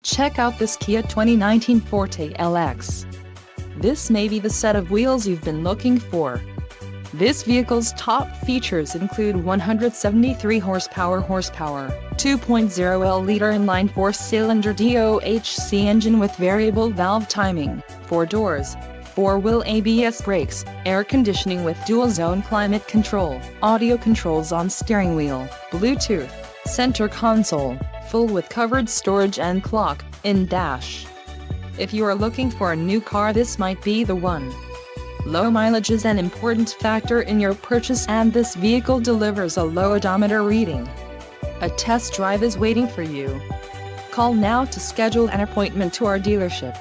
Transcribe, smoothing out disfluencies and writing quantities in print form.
Check out this Kia 2019 Forte LX. This may be the set of wheels you've been looking for. This vehicle's top features include 173 horsepower, 2.0L inline 4-cylinder DOHC engine with variable valve timing, 4 doors, 4-wheel ABS brakes, air conditioning with dual-zone climate control, audio controls on steering wheel, Bluetooth, center console, full with covered storage and clock in dash. If you are looking for a new car, this might be the one. Low mileage is an important factor in your purchase, and this vehicle delivers a low odometer reading. A test drive is waiting for you. Call now to schedule an appointment to our dealership.